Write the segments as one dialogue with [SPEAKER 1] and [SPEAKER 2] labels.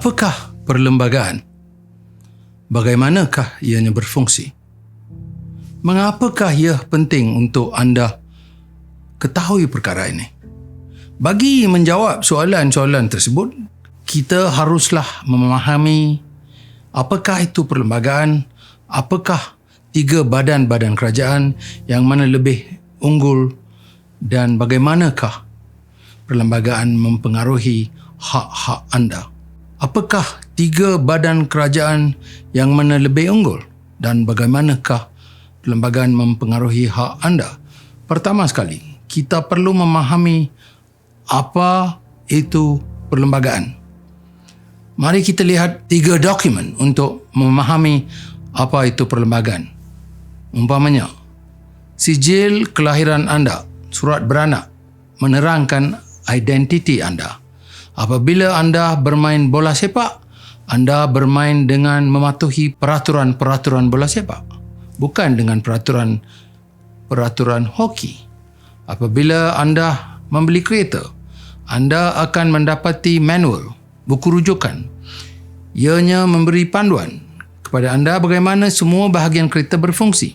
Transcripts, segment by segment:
[SPEAKER 1] Apakah perlembagaan? Bagaimanakah ianya berfungsi? Mengapakah ia penting untuk anda ketahui perkara ini? Bagi menjawab soalan-soalan tersebut, kita haruslah memahami apakah itu perlembagaan, apakah 3 badan-badan kerajaan yang mana lebih unggul dan bagaimanakah perlembagaan mempengaruhi hak-hak anda. Apakah 3 badan kerajaan yang mana lebih unggul dan bagaimanakah perlembagaan mempengaruhi hak anda? Pertama sekali, kita perlu memahami apa itu perlembagaan. Mari kita lihat 3 dokumen untuk memahami apa itu perlembagaan. Umpamanya, sijil kelahiran anda, surat beranak, menerangkan identiti anda. Apabila anda bermain bola sepak, anda bermain dengan mematuhi peraturan-peraturan bola sepak, bukan dengan peraturan hoki. Apabila anda membeli kereta, anda akan mendapati manual, buku rujukan. Ianya memberi panduan kepada anda bagaimana semua bahagian kereta berfungsi.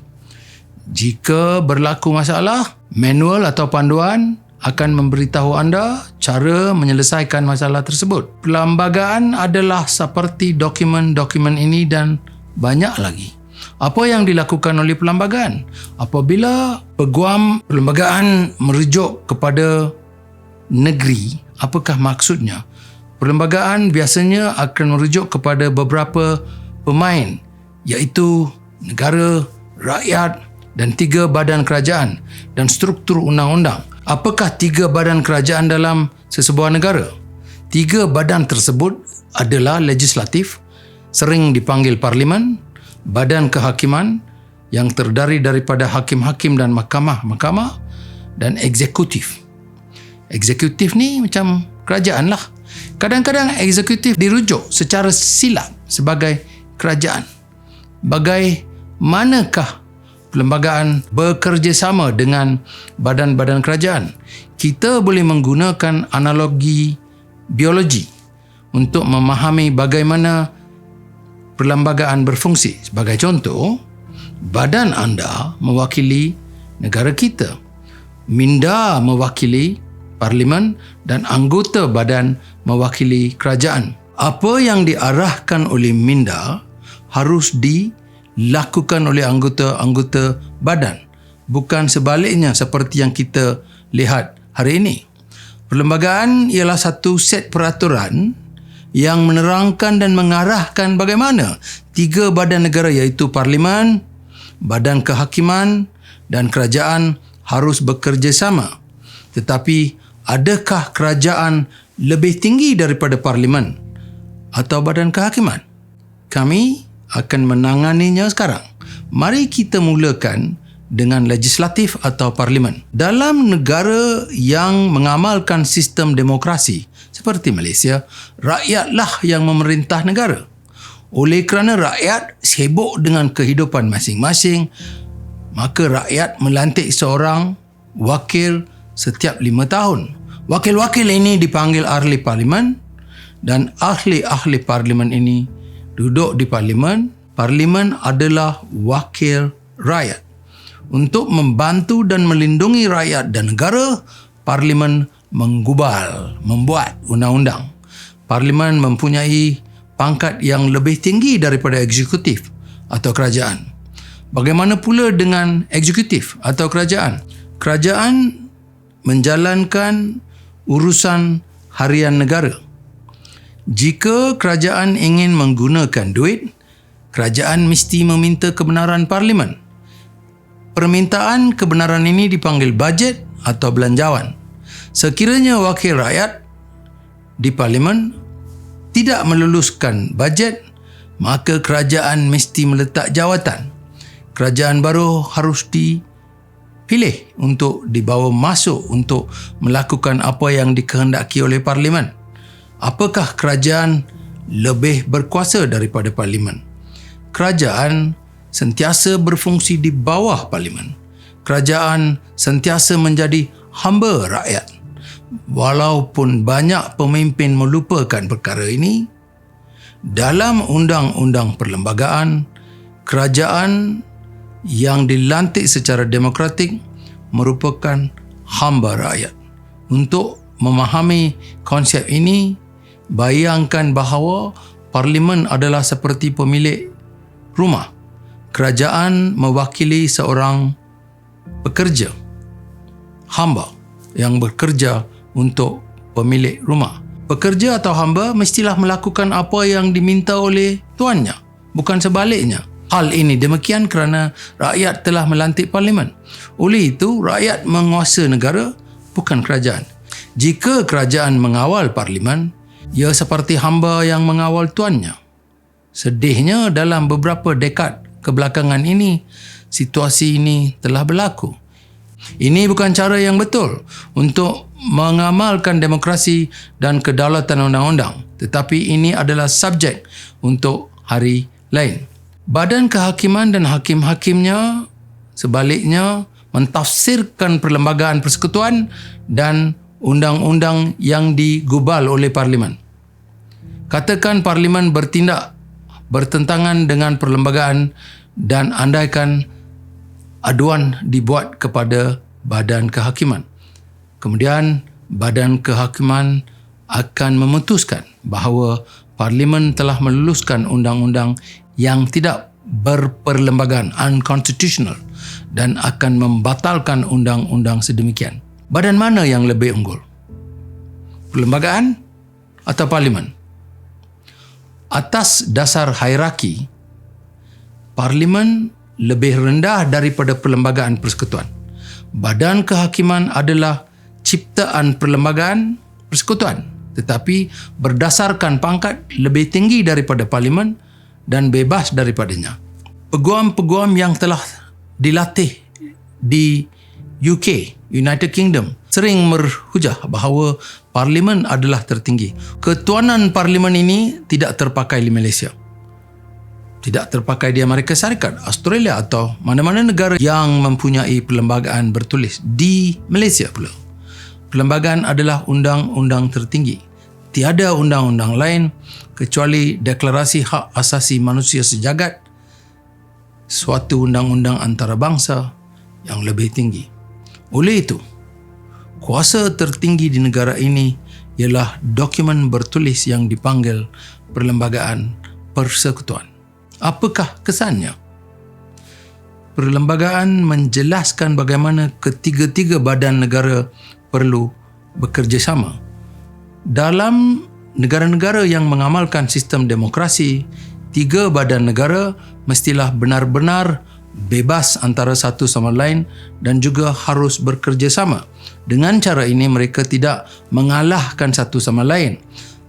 [SPEAKER 1] Jika berlaku masalah, manual atau panduan akan memberitahu anda cara menyelesaikan masalah tersebut. Perlembagaan adalah seperti dokumen-dokumen ini dan banyak lagi. Apa yang dilakukan oleh perlembagaan? Apabila peguam perlembagaan merujuk kepada negeri, apakah maksudnya? Perlembagaan biasanya akan merujuk kepada beberapa pemain, iaitu negara, rakyat dan 3 badan kerajaan dan struktur undang-undang. Apakah 3 badan kerajaan dalam sesebuah negara? 3 badan tersebut adalah legislatif, sering dipanggil parlimen, badan kehakiman yang terdiri daripada hakim-hakim dan mahkamah-mahkamah, dan eksekutif. Eksekutif ni macam kerajaan lah. Kadang-kadang eksekutif dirujuk secara silap sebagai kerajaan. Bagaimanakah perlembagaan bekerjasama dengan badan-badan kerajaan? Kita boleh menggunakan analogi biologi untuk memahami bagaimana perlembagaan berfungsi. Sebagai contoh, badan anda mewakili negara kita, minda mewakili parlimen dan anggota badan mewakili kerajaan. Apa yang diarahkan oleh minda harus dilakukan oleh anggota-anggota badan, bukan sebaliknya seperti yang kita lihat hari ini. Perlembagaan ialah satu set peraturan yang menerangkan dan mengarahkan bagaimana 3 badan negara iaitu parlimen, badan kehakiman dan kerajaan harus bekerjasama. Tetapi adakah kerajaan lebih tinggi daripada parlimen atau badan kehakiman? Kami akan menanganinya sekarang. Mari kita mulakan dengan legislatif atau parlimen. Dalam negara yang mengamalkan sistem demokrasi seperti Malaysia, rakyatlah yang memerintah negara. Oleh kerana rakyat sibuk dengan kehidupan masing-masing, maka rakyat melantik seorang wakil setiap 5 tahun. Wakil-wakil ini dipanggil ahli parlimen dan ahli-ahli parlimen ini duduk di parlimen. Parlimen adalah wakil rakyat. Untuk membantu dan melindungi rakyat dan negara, parlimen membuat undang-undang. Parlimen mempunyai pangkat yang lebih tinggi daripada eksekutif atau kerajaan. Bagaimana pula dengan eksekutif atau kerajaan? Kerajaan menjalankan urusan harian negara. Jika kerajaan ingin menggunakan duit, kerajaan mesti meminta kebenaran parlimen. Permintaan kebenaran ini dipanggil bajet atau belanjawan. Sekiranya wakil rakyat di parlimen tidak meluluskan bajet, maka kerajaan mesti meletak jawatan. Kerajaan baru harus dipilih untuk dibawa masuk untuk melakukan apa yang dikehendaki oleh parlimen. Apakah kerajaan lebih berkuasa daripada parlimen? Kerajaan sentiasa berfungsi di bawah parlimen. Kerajaan sentiasa menjadi hamba rakyat. Walaupun banyak pemimpin melupakan perkara ini, dalam undang-undang perlembagaan, kerajaan yang dilantik secara demokratik merupakan hamba rakyat. Untuk memahami konsep ini, bayangkan bahawa Parlimen adalah seperti pemilik rumah. Kerajaan mewakili seorang pekerja, hamba yang bekerja untuk pemilik rumah. Pekerja atau hamba mestilah melakukan apa yang diminta oleh tuannya, bukan sebaliknya. Hal ini demikian kerana rakyat telah melantik Parlimen. Oleh itu, rakyat menguasa negara, bukan kerajaan. Jika kerajaan mengawal Parlimen, ia seperti hamba yang mengawal tuannya. Sedihnya, dalam beberapa dekad kebelakangan ini, situasi ini telah berlaku. Ini bukan cara yang betul untuk mengamalkan demokrasi dan kedaulatan undang-undang, tetapi ini adalah subjek untuk hari lain. Badan kehakiman dan hakim-hakimnya sebaliknya mentafsirkan perlembagaan persekutuan dan undang-undang yang digubal oleh Parlimen. Katakan Parlimen bertindak bertentangan dengan perlembagaan dan andaikan aduan dibuat kepada badan kehakiman. Kemudian badan kehakiman akan memutuskan bahawa Parlimen telah meluluskan undang-undang yang tidak berperlembagaan, unconstitutional, dan akan membatalkan undang-undang sedemikian. Badan mana yang lebih unggul? Perlembagaan atau Parlimen? Atas dasar hierarki, Parlimen lebih rendah daripada perlembagaan persekutuan. Badan kehakiman adalah ciptaan perlembagaan persekutuan, tetapi berdasarkan pangkat lebih tinggi daripada Parlimen dan bebas daripadanya. Peguam-peguam yang telah dilatih di UK, United Kingdom, sering berhujah bahawa Parlimen adalah tertinggi. Ketuanan Parlimen ini tidak terpakai di Malaysia. Tidak terpakai di Amerika Syarikat, Australia atau mana-mana negara yang mempunyai perlembagaan bertulis. Di Malaysia pula, perlembagaan adalah undang-undang tertinggi. Tiada undang-undang lain kecuali Deklarasi Hak Asasi Manusia Sejagat, suatu undang-undang antarabangsa yang lebih tinggi. Oleh itu, kuasa tertinggi di negara ini ialah dokumen bertulis yang dipanggil Perlembagaan Persekutuan. Apakah kesannya? Perlembagaan menjelaskan bagaimana ketiga-tiga badan negara perlu bekerjasama. Dalam negara-negara yang mengamalkan sistem demokrasi, tiga badan negara mestilah benar-benar bebas antara satu sama lain dan juga harus bekerjasama. Dengan cara ini mereka tidak mengalahkan satu sama lain.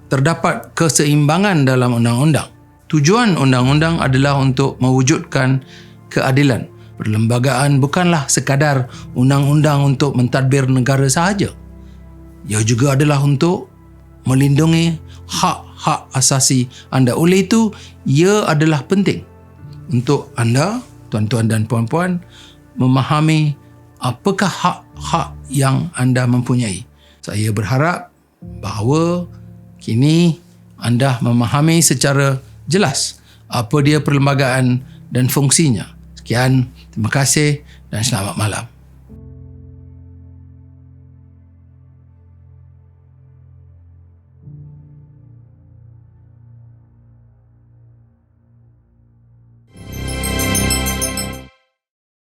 [SPEAKER 1] Terdapat keseimbangan dalam undang-undang. Tujuan undang-undang adalah untuk mewujudkan keadilan. Perlembagaan bukanlah sekadar undang-undang untuk mentadbir negara sahaja. Ia juga adalah untuk melindungi hak-hak asasi anda. Oleh itu, ia adalah penting untuk anda, tuan-tuan dan puan-puan, memahami apakah hak-hak yang anda mempunyai. Saya berharap bahawa kini anda memahami secara jelas apa dia perlembagaan dan fungsinya. Sekian, terima kasih dan selamat malam.